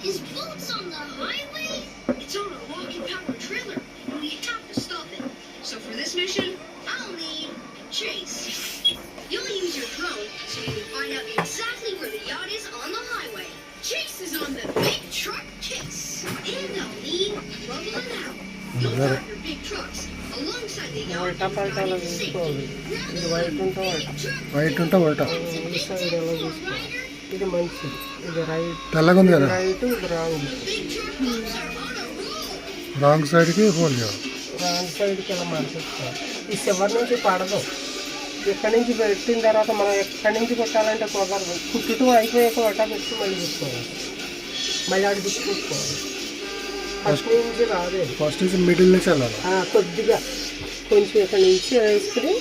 His boat's on the highway? It's on a rocket-powered trailer, and we have to stop it. So for this mission, I'll need Chase. You'll use your drone so you can find out exactly where the yacht is on the highway. Chase is on the big truck Kiss. And I'll need Rubble and Al. You'll drive your big trucks alongside the yacht. White ఉంటే white ఇది మంచిది, ఇది right, తెల్లగా ఉంది కదా, right, ఇది wrong. Wrong సైడ్కి whole చేయాలి. రాంగ్ సైడ్కి ఎలా మార్చేస్తారు. ఈ చివరి నుంచి పడదు. ఎక్కడి నుంచి పెట్టిన తర్వాత మనం ఎక్కడి నుంచి పెట్టాలంటే కుదరదు. కుట్టుటూ అయిపోయాక వటా పెట్టి మళ్ళీ పెట్టుకోవాలి, మళ్ళీ ఆడ దిక్కుకోవాలి. ఫస్ట్ నుంచి రాదు, ఫస్ట్ నుంచి మిడిల్ నుంచి వెళ్ళాలి. కొద్దిగా కొంచెం ఇక్కడ నుంచి వేసుకుని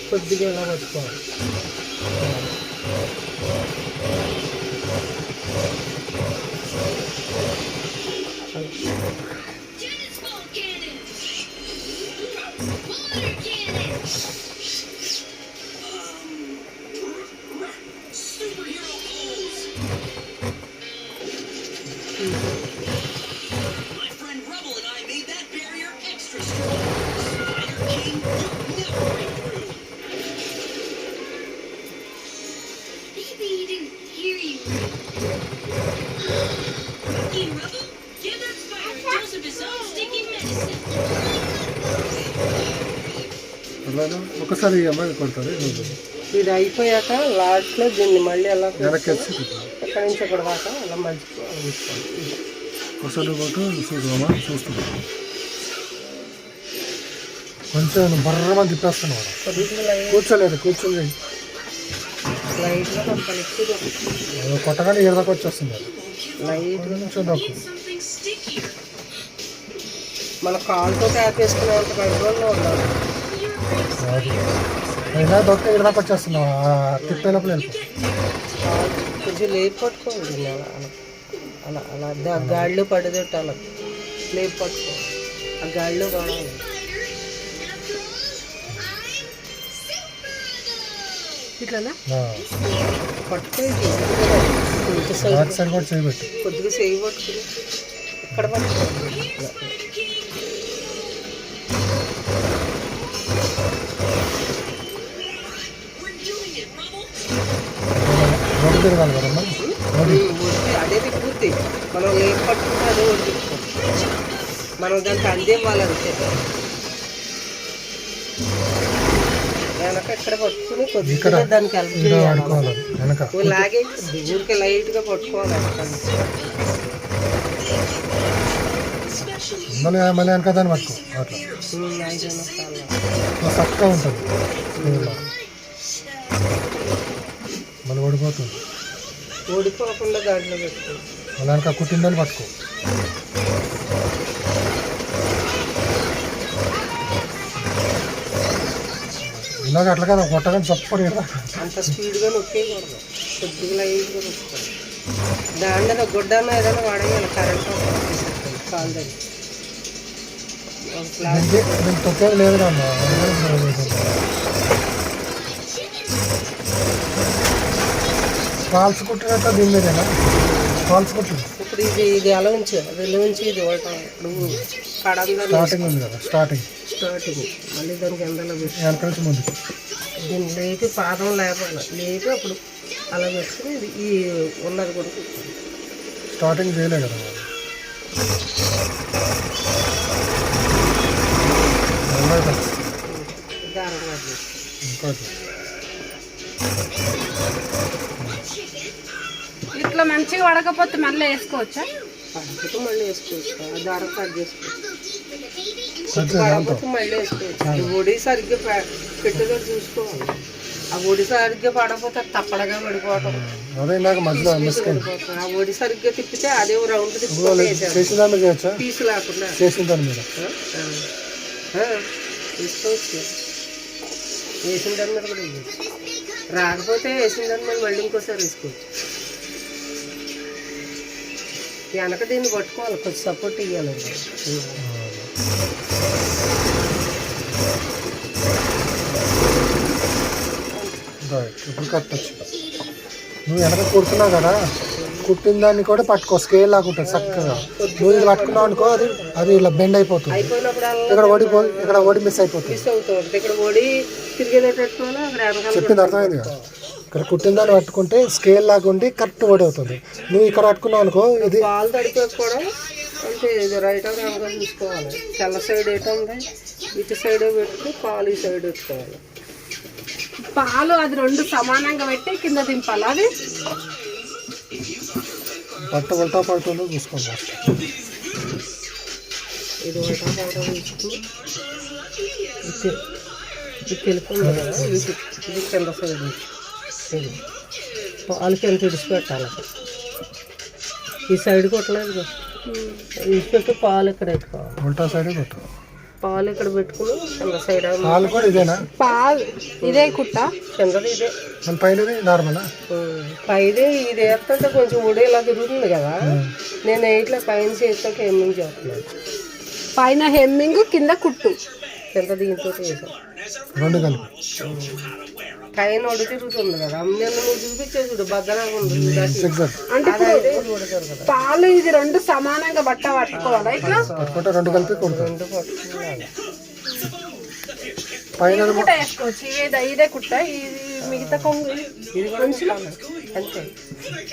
కొద్దిగా ఇలా పట్టుకోవాలి. My friend Rubble and I made that barrier extra strong. Spider King will never break through. Maybe he didn't hear you. Hey, Rubble, give that spider a dose of his own sticky medicine. అలాగే ఒకసారి ఈ అమ్మాయి కొడతారు. ఇది అయిపోయాక లాస్ట్లో దీన్ని మళ్ళీ ఎలా వెనక్కి వచ్చి ఎక్కడి నుంచి ఎక్కడ దాకా అలా మర్చిపోవాలి. ఒకసారి కొట్టు చూద్దామా, చూస్తున్నాం. కొంచెం బర్రమని తిప్పేస్తున్నాం. కూర్చోలేదు, కూర్చోలేదు. లైట్గా కొట్టగానే ఎడదాకా వచ్చేస్తుంది. లైట్గా చూద్దాం. మన కాలుతో ట్యాప్ వేసుకునేంత కంట్రోల్లో ఉండాలి. అయినా దొక్క ఎడదాకా వచ్చేస్తున్నాం. తిప్పేలోపల వెళ్ళిపో. కొంచెం లేపు పట్టుకోవాలి. అలా అలా అలా అలా గాడిలో పడదొట్టాలి. లేపు పట్టుకోవాలి, ఆ గాడిలో పడాలి. ఇట్లానా పట్టుకోవాలి. కొద్దిగా చేయి పట్టుకుని ఇక్కడ పట్టుకోవాలి. అదే తిప్పుద్ది. మనం ఏం పట్టుకుంటే అదే ఒకటి తిప్పుకోవాలి. మనం దానికి అందేవ్వాలంటే వెనక ఇక్కడ పట్టుకుని కొద్దిగా దానికి హెల్ప్ చేయాలి. లాగే ఊరికే లైట్గా పట్టుకోవాలి. మళ్ళీ వెనక దాన్ని పట్టుకో. అట్లా చక్కగా ఉంటుంది. మళ్ళీ ఓడిపోతుంది. ఓడిపోకుండా దాంట్లో పెట్టుకో. మళ్ళీ వెనక కుట్టిందని పట్టుకో. ఇలాగ అట్లా కదా కొట్టగానే చప్పటి. అంత స్పీడ్గా నొక్కేయకూడదు, కొద్దిగా లైట్గా నొక్కుతాడు. దాంట్లో గుడ్డన్న ఏదైనా వాడేయాలి. కరెంట్ కాలు దగ్గర తొక్కేది లేదు. ఫాల్స్ కుట్టినట్టు దీని మీదేనా ఫాల్స్ కుట్టింది. ఇప్పుడు ఇది ఎలా ఉంచి అది ఉంచి ఇది నువ్వు స్టార్టింగ్ ఉంది కదా, స్టార్టింగ్ మళ్ళీ దానికి ఎండలో పెట్టి వెనక నుంచి ముందు దీన్ని లేపి పాదం లేపాలి. లేపి అప్పుడు అలా పెట్టుకుని ఇది ఈ ఉన్నది కూడా స్టార్టింగ్ చేయలే కదా. దారంగా ఇంకా ఇట్లా మంచిగా పడకపోతే మళ్ళీ వేసుకోవచ్చా? పడకపోతే మళ్ళీ వేసుకోవచ్చు. ఆ దారం కట్ చేసుకోవచ్చు. పడకపోతే మళ్ళీ వేసుకోవచ్చు. ఒడి సరిగ్గా పెట్టుదో చూసుకోవాలి. ఆ ఒడి సరిగ్గా పడకపోతే తప్పడగా పడిపోవటం. ఆ ఒడి సరిగ్గా తిప్పితే అదే రౌండ్ తిప్పితే పీసు లేకుండా వేసుకోవచ్చు. వేసిన దాని మీద కూడా వేయచ్చు. రాకపోతే వేసిన దాని మీద మళ్ళీ ఇంకోసారి వేసుకోవచ్చు. వెనక దీన్ని పట్టుకోవాలి, కొంచెం సపోర్ట్ ఇవ్వాలండి. రైట్ ఇప్పుడు కట్టచ్చు. నువ్వు వెనక కుడుతున్నావు కదా, కుట్టిన దాన్ని కూడా పట్టుకో, స్కేల్ లాగా ఉంటుంది చక్కగా. నువ్వు ఇది పట్టుకున్నావు అనుకో, అది అది ఇలా బెండ్ అయిపోతుంది. ఇక్కడ ఓడి మిస్ అయిపోతుంది. మిస్ అవుతుంది. ఇక్కడ ఓడి తిరిగేటట్టు చెప్పింది అర్థమైంది కదా. ఇక్కడ కుట్టిన దాన్ని పట్టుకుంటే స్కేల్ లాగా ఉండి కరెక్ట్ ఓడి అవుతుంది. నువ్వు ఇక్కడ పట్టుకున్నావు అనుకో, ఇది పాలు తడిపోకపోవడం అంటే ఇది రైట్ రాంగ్గా చూసుకోవాలి. తెల్ల సైడ్ ఏటో ఉంది, ఇటు సైడ్ పెట్టి పాలు ఈ సైడ్ పెట్టుకోవాలి. పాలు అది రెండు సమానంగా పెట్టి కింద దింపాలి. అది బట్ట ఉల్టా పడుతుందో చూసుకోండి. ఇది ఉల్టా పడటం తీసుకుని ఇది తెలుపుంది కదా, ఇది కింద సైడ్ ఇది పాలు కింద విడిచి పెట్టాలి. ఈ సైడ్ కొట్టలేదు, విడిచిపెట్టి పాలు ఇక్కడ పెట్టుకోవాలి. ఉల్టా సైడ్ కొట్టు. పాలు ఇక్కడ పెట్టుకుని కింద సైడ్ పాలు కూడా ఇదేనా? పాలు ఇదే కుట్ట, కిందది ఇదే, మన పైన నార్మలా? పైదే ఇది వేస్తుంటే కొంచెం ఉడి ఇలా తిరుగుతుంది కదా. నేను ఇట్లా పైన చేస్తే హెమ్మింగ్ చేస్తున్నాను. పైన హెమ్మింగ్ కింద కుట్టు, కింద దీంతో వేసాను రెండు కలిపి. పైన ఉడి తిరుగుతుంది కదా, నేను నువ్వు చూపించేది బద్దలాగా ఉంది. అంటే ఇప్పుడు పాలు ఇది రెండు సమానంగా బట్ట పట్టుకోవాలా? ఇట్లా పట్టుకుంటే రెండు కలిపి కొడుతుంది. రెండు పట్టుకున్నాను. పైన కుట్ట వేసుకోవచ్చు. ఇదే కుట్ట, ఇది మిగతా కొంగు ఇది కూడా అంతే.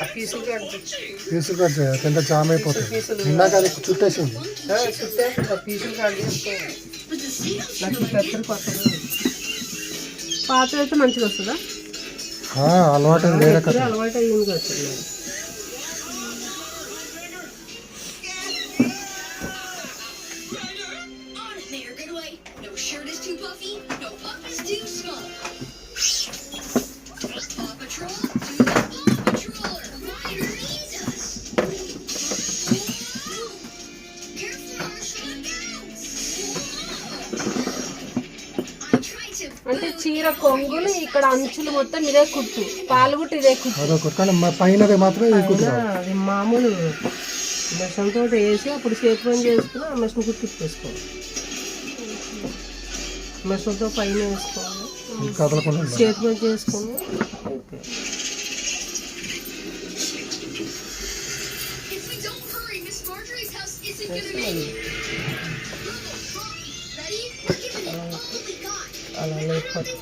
ఆ పీసులు పీసులు కట్ చేయాలి, కింద జామ్ అయిపోతుంది. ఇందాక అది చుట్టేసింది. చుట్టే పీసులు కట్ చేసుకోవాలి. నాకు పెద్దలు కొత్తది పాత అయితే మంచిగా వస్తుందా? అలవాటు వేరే కదా. అలవాటు అయ్యింది కదా. అంటే చీర కొంగులు ఇక్కడ అంచులు మొత్తం ఇదే కుట్టు, పాలు కుట్టు ఇదే కుట్టు. పైన మాత్రం అది మామూలు మిషన్ తోటి వేసి అప్పుడు చేతి పని చేసుకుని ఆ మిషన్ కుట్టి వేసుకోవాలి. మిషన్తో పైన వేసుకోవాలి, కదలకుండా చేతి పని చేసుకుని అలా లేకపోతే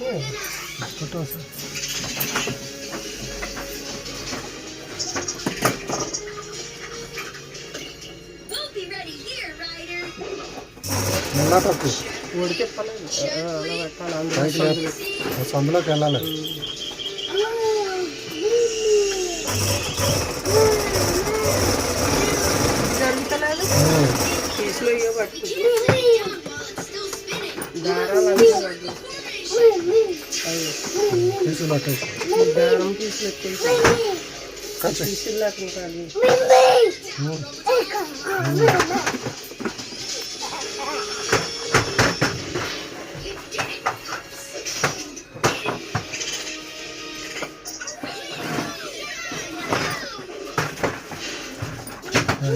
ఓడి చెప్పలేదు. అలా పెట్టాలి, సందులోకి వెళ్ళాలి. జరుగుతలేదు కేసులో ఇవ్వ పట్టుకుంది దారాలు దారం పీసులు పీసులు లేకుండా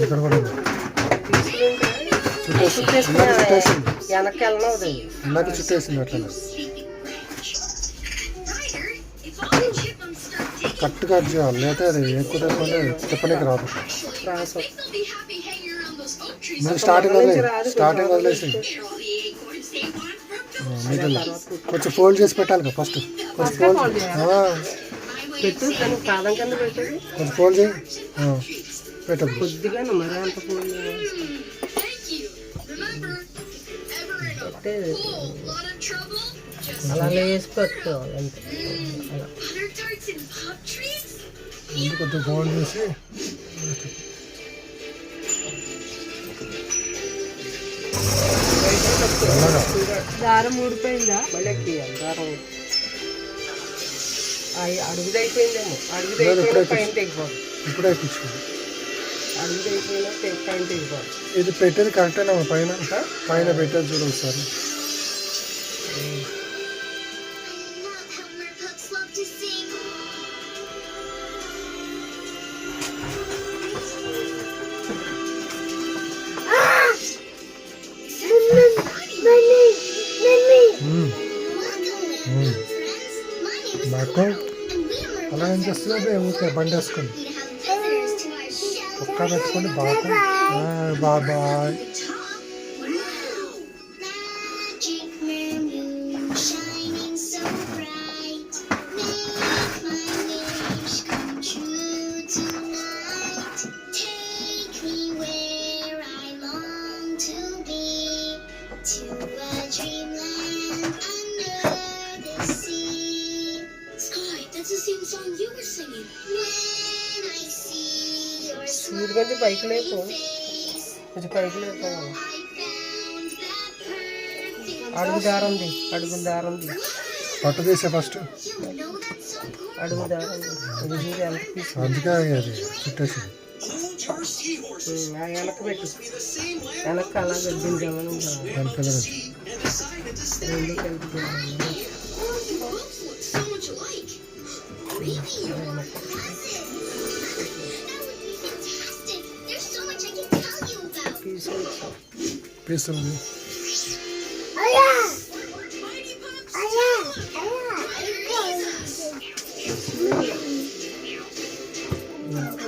ఇక్కడ కూడా వెనక్కి వెళ్ళదు, ఇందాక చుట్టేసింది. అట్లా కట్ చేయాలి, లేకపోతే అది ఎక్కువ చెప్పడానికి రాదు. మీరు స్టార్టింగ్ వదిలేసింది. మిడిల్ కొంచెం ఫోల్డ్ చేసి పెట్టాలి కదా ఫస్ట్. కొంచెం ఫోల్డ్ పెట్టు, పాదం కింద పెట్టదు, కొంచెం ఫోల్డ్ చేయి పెట్టదు. కొద్దిగా మరి అంత ఫోల్డ్ అలా వేసి పెట్టుకోవాలి అంతే. అలా ముందు కొద్దిగా ఫోల్డ్ చేసి దారం ఊడిపోయిందా? మళ్ళీ ఎక్కియాలి దారం. అడుగుది అయిపోయిందేమో, అడుగుది అయిపోయినా పైన తెగిపోదు. ఇప్పుడే ఎక్కించుకోండి. అడుగుది అయిపోయినా పైన తెగిపోదు. ఇది పెట్టేది కరెక్టేనా? పైన పైన పెట్టేది చూడు ఒకసారి. నాకు And we are అలా ఏం చేస్తున్నావు ఊరికే బండి వేసుకొని happy to have visitors to our show. ఒక్క పెట్టుకొని బాగా bye Magic moon shining so bright, make my wish come true tonight. Take me where I long to be, to a dreamland under the sea. Sky, that's the same song you were singing. When I see your మీరు కొంచెం పైకి లేపు, face, కొంచెం పైకి లేపు. I found that perfect. అడుగు దారంది, అడుగు దారంది, పట్టు తీసే first You know that song, Cora? అడుగు దారంది. ఇది చూడు ఎంత తీసి అందుకే అది చుట్టేసి ఆ వెనక్కి పెట్టు, వెనక్కి అలా గడ్డించామని దాని పిల్లలు రెండు కలిపి You both look so much alike. Maybe you're cousins. That would be fantastic. There's so much I can tell you about. తీసుకొచ్చాం. పీసులు Mighty Pups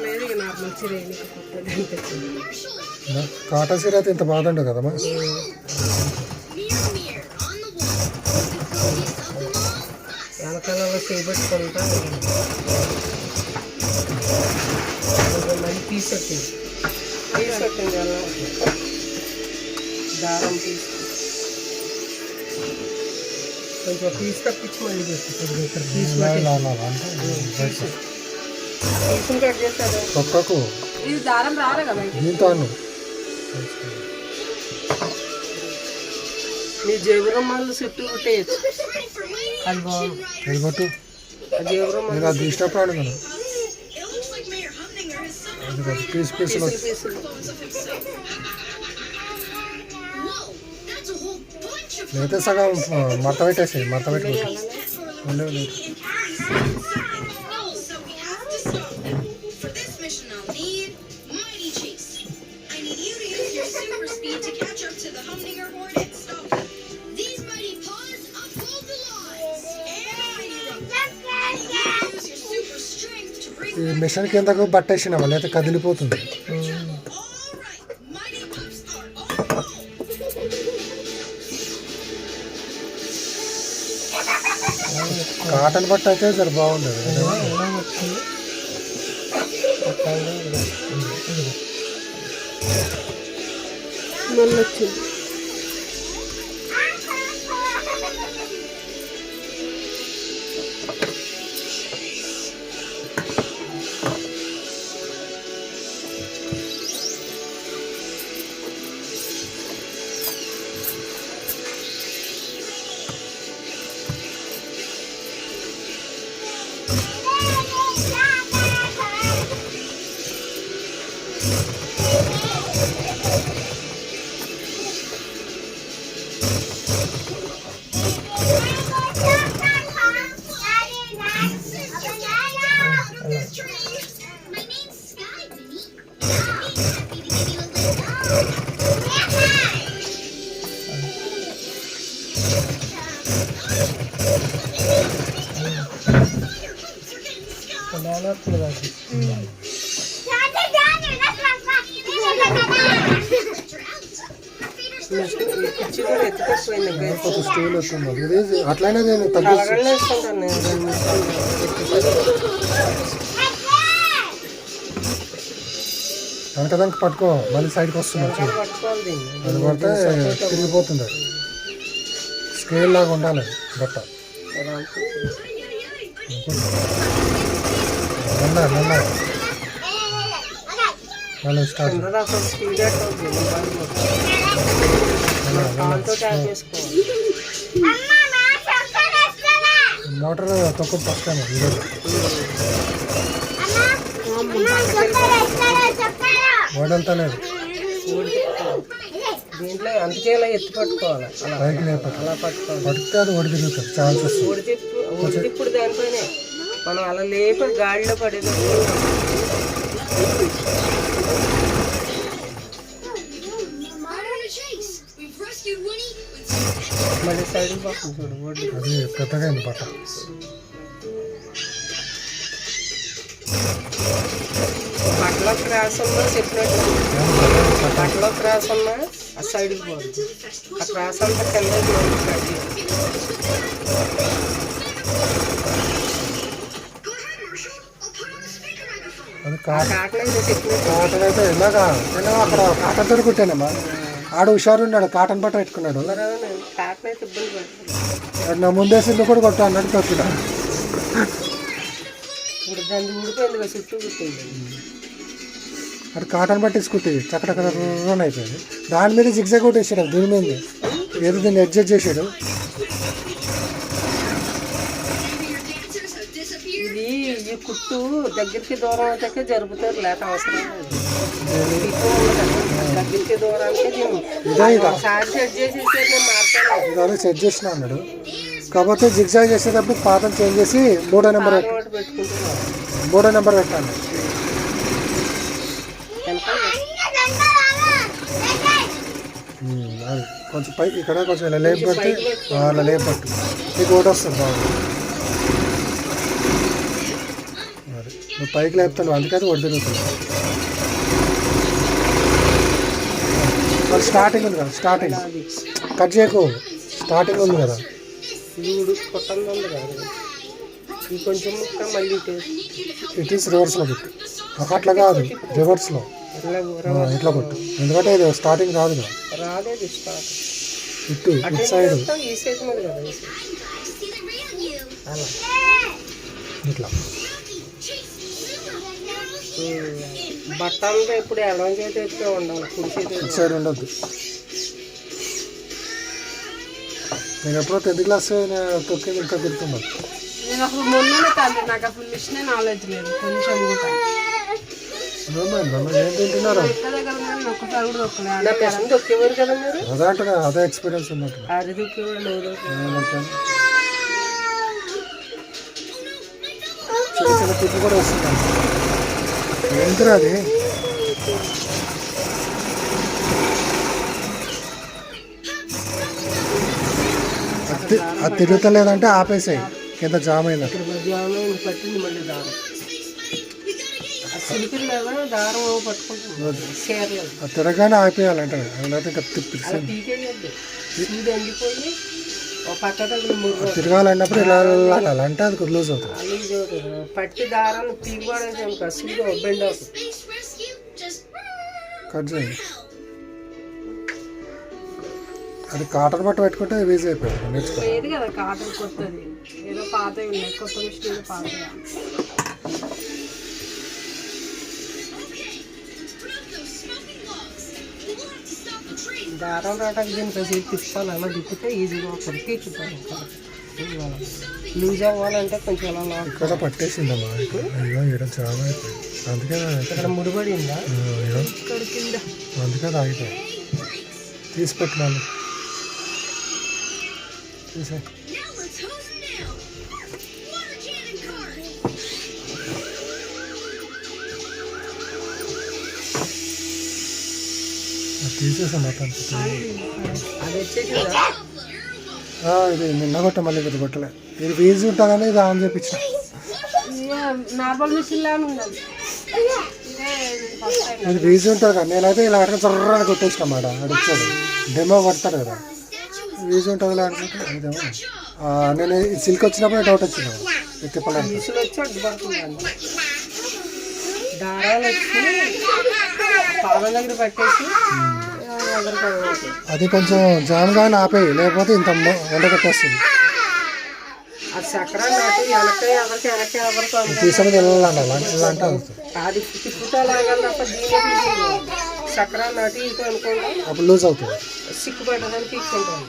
లేదు ఇక నార్మల్ చిరేని కొత్తది అనిపించింది. కాటా సీర అయితే ఇంత బాధ ఉండదు కదమ్మా Mirror, mirror on the wall. The coziest of them all. Us. వెనకాల చేపెట్టుకుంటా మళ్ళీ తీసుకొచ్చింది అలా దారం తీసి కొంచెం పీస్ తప్పించి మళ్ళీ పెట్టు ఇక్కడ తీసుకుని కట్ చేస్తాడు. తొక్కకు ఇది దారం రాలే కదా దీంతో అన్ను మీ జేబురమ్మాలు చుట్టూ కుట్టేయచ్చు. Ready for Mighty అది బాగుంది. ఇది కొట్టు ఆ జేబురమ్మాలు నీకు అది ఇష్టప్పుడు అడుగును It looks like Mayor Humdinger has some అది కొట్టు పీసు పీసులు పీసులు పీసులు photos of himself. Whoa, that's a whole bunch of లేకపోతే సగం మడత పెట్టేసి మడత పెట్టుకోవచ్చు That's for ఉండేవి Katie and Carrie's inside. Oh, so we have to stop them. For this mission, I'll need Mighty Chase. I need you to use your super speed to catch up to the Humdinger horde and stop them. These mighty paws uphold the laws. And Mighty Rumble, I need you to use your super strength to bring ఈ machine కిందకు బట్టేసినావా లేకపోతే కదిలిపోతుంది All right, Mighty Pups are on roll. Cotton బట్ట అయితే సరే బాగుండదు ఎలా వచ్చింది మళ్ళీ వచ్చింది. My name's Sky, Minnie. I'll be happy to give you a lift. ఎలా వస్తుంది అది కుర్చీ కూడా ఎత్తుకొచ్చిపోయింది. కొంచెం స్టూల్ వస్తుంది ఇది అట్లయినా నేను తగ్గిస్తాను కలగడలో వేసుకుంటాను నేను 2 నిమిషాలు వెనకదానికి పట్టుకో మళ్ళీ సైడ్కి వస్తుంది చూడు. పట్టుకోవాలి దీన్ని. అది పడితే తిరిగిపోతుంది అది స్కేల్ లాగా ఉండాలి బట్ట ఎలా ఉంటుంది? నిన్న మళ్ళీ స్టార్ట్ కింద దాకా స్పీడ్ అవుతుంది. కాలుతో ట్యాప్ చేసుకోవాలి. మోటార్ తక్కువ ఫస్ట్ టైం ఈరోజు ఓడెళ్తా లేదు దీంట్లో అందుకే ఇలా ఎత్తి పట్టుకోవాలి. అలా పైకి లేపట్టు అలా పట్టుకోవాలి. పడితే అది ఒడి తిరుగుతుంది ఛాన్స్ వస్తుంది ఒడిదిప్పుడు దానిపైనే మనం అలా లేపి గాడిలో పడేది. Mighty Chase, we've rescued Winnie with some మళ్ళీ సైడ్కి పక్కన చూడు ఒడి. అది పెద్దగా అయింది బట్ట బట్టలో క్రాస్ ఉన్నా చెప్పినట్టు బట్టలో క్రాస్ ఉన్నా ఆ సైడ్కి పోదు ఆ క్రాస్ అంతా కింద అది కాటన్ అయితే చెప్పినట్టు కాటన్ అయితే ఇలాగా నేను అక్కడ కాటన్ తోటి కుట్టానమ్మా. ఆడు హుషారు ఉన్నాడు, కాటన్ బట్ట పెట్టుకున్నాడు. కాటన్ అయితే ఇబ్బంది పడుతుంది. వాడు నా ముందేసి నువ్వు కూడా కొట్టు అన్నట్టు తొక్కినా. ఇప్పుడు దాన్ని ఊడిపోయింది కదా, చుట్టూ కుట్టింది. అది కాటన్ బట్టి కుట్టి చక్కడక్కడ రన్ అయిపోయింది. దాని మీద జిగ్జాగ్ కొట్టేసాడు, దీని మీద ఏదో దీన్ని అడ్జస్ట్ చేశాడు. ఇది ఈ కుట్టు దగ్గరికి దూరం అయితే జరుపుతారు, లేక అవసరం దగ్గరికి దూరానికి ఒకసారి సెట్ చేసి మారుతాను. అదే సెట్ చేసిన అన్నాడు. కాకపోతే జిగ్జాగ్ చేసేటప్పుడు పాతం చేంజ్ చేసి 3వ నెంబర్ పెట్టుకుంటున్నాను. 3వ నెంబర్ పెట్టాను. అది కొంచెం పై ఇక్కడ కొంచెం ఇలా లేపు పడితే అలా లేపు పట్టు నీకు ఒకటి వస్తుంది బాగుంది. మరి నువ్వు పైకి లేపుతాను, అందుకని ఒకటి తిరుగుతుంది. మరి స్టార్టింగ్ ఉంది కదా, స్టార్టింగ్ కట్ చేయకు, స్టార్టింగ్ ఉంది కదా. ఇది కొట్టంది ఉంది కదా, ఇది కొంచెం మళ్ళీ ఇట్ ఈస్ రివర్స్లో పెట్టు. అట్లా కాదు, రివర్స్లో ఇట్లా కొట్టు, ఎందుకంటే ఇది స్టార్టింగ్ రాదు కదా. రాలేదు స్టార్ట్ ఇటు సైడ్ ఈ సైడ్ మీద కదా, అలా ఇట్లా బట్టలు ఇప్పుడు ఎడమ చేతి ఎత్తే ఉండాలి, కుడి చేతి ఇటు సైడ్ ఉండొద్దు. నేను ఎప్పుడో 10th క్లాస్ తొక్కింది ఇంకా గుర్తున్నాను. నేను అప్పుడు మొన్ననే తండ్రి, నాకు అసలు మిషనే నాలెడ్జ్ లేదు కొంచెం కూడా. ఏం తింటున్నారు? ఒక్కసారి కూడా దొక్కలే. నా పెసం దొక్కేవారు కదా మీరు, అదే అంటున్నా, అదే ఎక్స్పీరియన్స్ ఉన్నట్టు. అది దొక్కేవారు చిన్న చిన్న తిట్లు కూడా వస్తున్నాను. ఏంటిరా అది? అది తిరుగుతలేదంటే ఆపేసాయి, కింద జామ్ అయింది. పట్టింది మళ్ళీ దారం సిలిపిల్ దారం పట్టుకుంటుంది చీరలేదు. అది తిరగానే ఆపేయాలంటే లేకపోతే ఇంకా పీకేయద్దు, ఇది ఎండిపోయి ఒక పక్క దగ్గర ముర్రు తిరగాలన్నప్పుడు ఇలా అంటే అది లూజ్ అవుతుంది. పట్టి దారాన్ని పీకోవడానికి అనుకో సూది బెండ్ అవుతుంది. కట్ చేయండి. అది కాటన్ బట్ట పెట్టుకుంటే ఈజీ అయిపోయింది, నేర్చుకోవాలి. లేదు కదా కాటన్ కొత్తది, ఏదో పాత ఉన్నాయి, కొత్త మిషన్ పాత. దారం రావడానికి దీనికి తిప్పాలి, అలా తిప్పితే ఈజీగా వస్తుంది. పీకుతాను లూజ్ అవ్వాలంటే కొంచెం అలా ఇక్కడ పట్టేసిందమ్మా, అయ్యో ఇక్కడ చాలా అయిపోయింది. అందుకే ఇక్కడ ముడిపడిందా, అందుకే ఆగిపోయింది. తీసి పెట్టినాను, తీసే. తీసేసాం మొత్తం. అది వచ్చేసిందా? ఇది నిన్న కొట్ట, మళ్ళీ ఇది కొట్టలే. ఇది ఈజీ ఉంటుందని ఇది ఆన్ చేయించిన. నార్మల్ మిషన్ లాగా ఉన్నది, ఇది ఈజీ ఉంటుంది కదా. నేనైతే ఇలా అక్కడ చర్రని కొట్టేసిన అన్నమాట. అది వచ్చాడు డెమో కొడతాడు కదా, ఈజీ ఉంటుంది అనుకుంటే ఇదేమో. నేను ఈ సిల్క్ వచ్చినప్పుడు డౌట్ వచ్చింది, ఇది తిప్పలేదు. మిషన్ వచ్చి అడ్డుపడుతుంది, దారాలు వచ్చి పాదం దగ్గర పట్టేసి అది కొంచెం జామ్గానే ఆపేయి, లేకపోతే ఇంత ఎండ కట్టేస్తుంది. ఆ చక్రాలు నాటి వెనక్కి ఎవరికి వెనక్కి ఎవరికి తీసుకుని వెళ్ళాలి, ఇలా అంటే అవుతుంది. అది తిప్పుతా లాగాలి తప్ప దీన్ని చక్రాలు నాటి ఇంకో అనుకోండి, అప్పుడు లూజ్ అవుతుంది. సిక్కు పెట్టదని తీసుకుంటాం.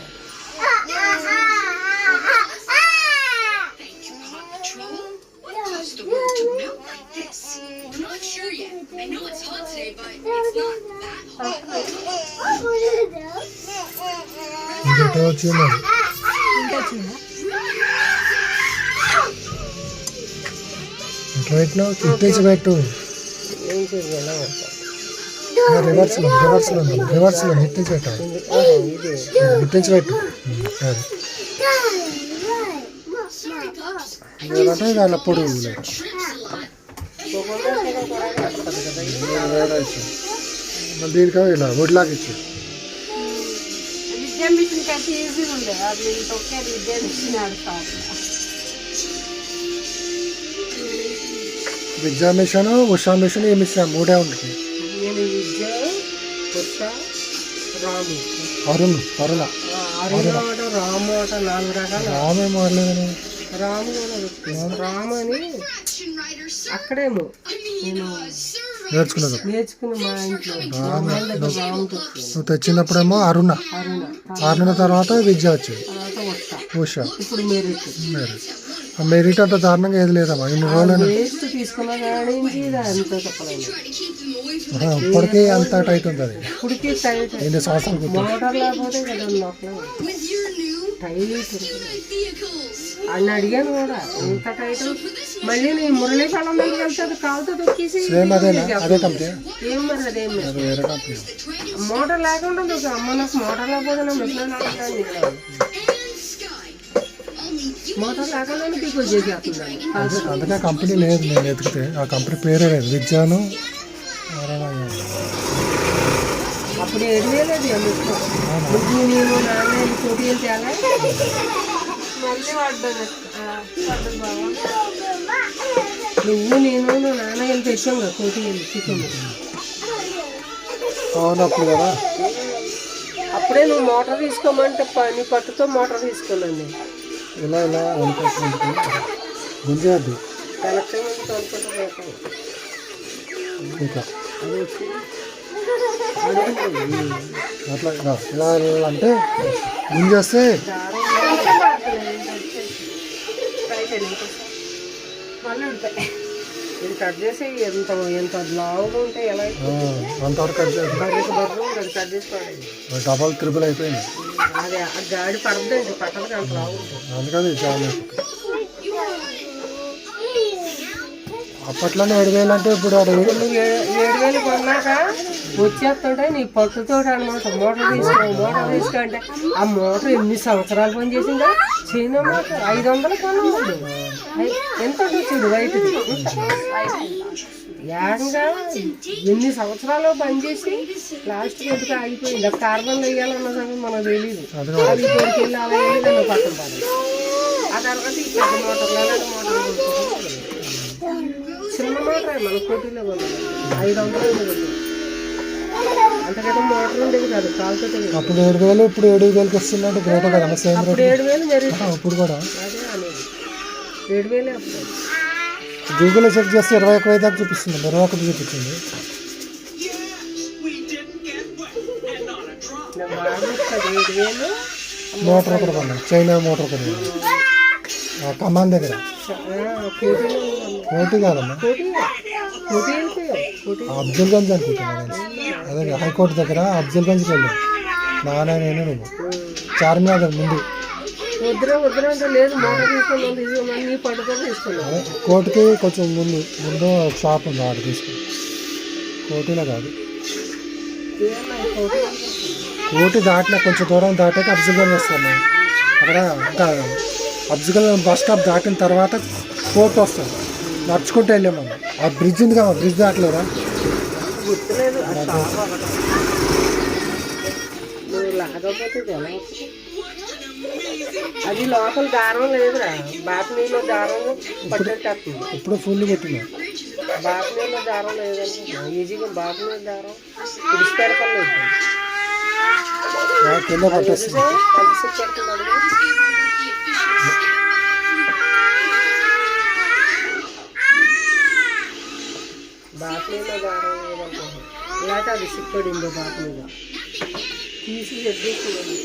ఇంకటే వచ్చింది ఎట్లా పెట్టినావు? తిట్టేసి పెట్టు. ఏం చేయాలి? రివర్స్లో నిట్టించి పెట్టాలి, నిట్టించి పెట్టు. లేదంటే దాని పొడుగు లేదు. కొబ్బరి కూడా వస్తుంది కదా ఇది. వేరే ఇచ్చాను మళ్ళీ దీనికా ఇలా వడ్లాగా ఇచ్చాను. విద్యా మిషన్ అయితే ఈజీగా ఉండే అది తొక్కేది విద్యా మిషన్ ఆడుతారు. విద్యా మిషన్ ఉషా మిషన్ ఈ మిషన్ 3 ఉంటుంది. నేను విద్య ఉష రాము అరుణ అరుణ ఆట రాము ఆట 4 రకాల రామే మాడలేదని రాము కూడా దొరుకుతుంది. రాము అని Action Rider, sir. అక్కడేమో నేను నేర్చుకున్నది. నేర్చుకున్న మా ఇంట్లో మా అమ్మ వాళ్ళ దగ్గర రాము దొరుకుతుంది. నువ్వు తెచ్చినప్పుడేమో అరుణ అరుణ తర్వాత విద్య వచ్చింది తర్వాత ఉషా. ఇప్పుడు మెరిట్ ఆ మెరిట్ అంత దారుణంగా ఏది లేదమ్మా ఇన్ని రోజులు. వేస్ట్ తీసుకున్నా కానీ ఇది అంత చెప్పలేదు. Try to keep them away from ఇప్పటికీ అంత టైట్ ఉంది అది. ఇప్పటికీ టైట్ ఎన్ని సంవత్సరాలు గుర్తు. మోటార్ లేకపోతే కదా లోపల with your new tight vehicles. అని అడిగాను కూడా ఎంత టైట్. మళ్ళీ నేను మురళీ పళ్ళం దగ్గరికి వెళ్తే కాలుతో తొక్కేసి సేమ్ అదేనా అదే కంపెనీ ఏం మరి అదేం లేదు. అది వేరే కంపెనీ. మోటార్ లేకుండా ఉంటుంది. అమ్మ నాకు మోటార్ లేకపోతే నా machine And Sky. Only you motor లేకుండా పీకో చేసేస్తుందండి. అందుకే ఆ కంపెనీ లేదు. నేను ఎతికితే ఆ కంపెనీ పేరే లేదు. విద్యాను అప్పుడు 7,000 అది అందుకో నువ్వు నేను నాన్న పోటీ తేలా మళ్ళీ పడ్డది పడ్డది బాగా. నువ్వు నేను నా నాన్న వెళ్ళి తెచ్చాం కదా పోటీ వెళ్ళి చికెన్. అవునప్పుడు కదా అప్పుడే నువ్వు మోటార్ తీసుకోమంటే నీ పట్టుతో మోటార్ తీసుకున్నాను నేను. ఇలా ఇలా గుంజేద్దు కలెక్షన్ నుంచి తోలుకుంటూ ఇంకా అది వచ్చి అట్లా ఇలా ఇలా అంటే గుంజేస్తే మళ్ళీ ఉంటాయి. ఇది కట్ చేసి ఎంత ఎంత లావుగా ఉంటే ఎలా అంతవరకు కట్ చేయాలి. బర్రె కట్ చేసుకోవాలి. డబల్ త్రిబుల్ అయిపోయింది. అది ఆ గాడి పడద్దండి పట్టదు అంత లావు ఉంటుంది. అందుకని చాలా అప్పట్లోనే 7,000 అంటే ఇప్పుడు ఆడ నువ్వు 7,000 కొన్నాక వచ్చేస్తుంటే నీ పట్టుతో అనమాట మోటార్ తీసుకో అంటే ఆ మోటార్ ఎన్ని సంవత్సరాలు పనిచేసిందా చైనా మోటార్ 500 కొన్నాడు. ఎంత వచ్చాడు వైట్ది ఏకంగా ఎన్ని సంవత్సరాలు పనిచేసి లాస్ట్ ఎందుకు ఆగిపోయింది. ఆ కార్బన్ వేయాలన్న సంగతి మనకు తెలియదు. అది ఇక్కడికి వెళ్ళి అలా వెళ్ళి నన్ను పక్కన పడదు. ఆ తర్వాత ఈ పెద్ద మోటార్లు మోటార్ చిన్న మోటార్ మన కోటిలో కొన్నాడు 500 కొన్నాడు. అంతకైతే మోటార్ ఉండేది కాదు కాలుతో. అప్పుడు 7,000 ఇప్పుడు 7,000కి వస్తుందంటే గ్రేట్ కదా. సేమ్ రేట్ 7,000 మెరిట్ ఇప్పుడు కూడా అదే అనేది 7,000 అప్పుడు. గూగుల్లో చెక్ చేస్తే 21,000 దాకా చూపిస్తుంది. 21 చూపించింది. నాకు బాగా వస్తుంది 7,000 మోటార్ ఒకటి కొన్నాను. చైనా మోటార్ ఒకటి కమాన్ దగ్గర. కోటి కాదమ్మా అఫ్జల్ గంజ్ అనుకుంటున్నాను. అదే హైకోర్టు దగ్గర అఫ్జల్ గంజ్కి వెళ్ళాను నాన్న నేను నువ్వు. చార్మినార్ ముందు వద్దురా అంటే లేదు మోటార్ తీసుకున్నాను నీ పట్టుకొని తీసుకున్నాను. అదే కోర్టుకి కొంచెం ముందు ఒక షాప్ ఉంది ఆడ తీసుకుని. కోటిలో కాదు కోటి దాటిన కొంచెం దూరం దాటాక అఫ్జల్ గంజ్ వస్తాను. అక్కడ ఇంకా అఫ్జల్ గంజ్ బస్ స్టాప్ దాటిన తర్వాత కోర్టు వస్తుంది. నడుచుకుంటూ వెళ్ళాము. ఆ బ్రిడ్జ్ ఉంది కదా బ్రిడ్జ్ దాటలేదా గుర్తులేదు. నువ్వు లాగపోతే ఎలా అది లోపల దారం లేదురా. బాపినీలో దారం పట్టేటట్టుంది. ఇప్పుడు ఫుల్ పెట్టినా బాపినీలో దారం లేదండి. ఈజీగా బాపినీలో దారం విడిచిపెడతలేదు. కింద పట్టేస్తుంది. బాపినీలో దారం లేదంటే ఇలాంటి అది సిక్కడిందో బాపినీగా తీసి చెడ్డేస్తుంది.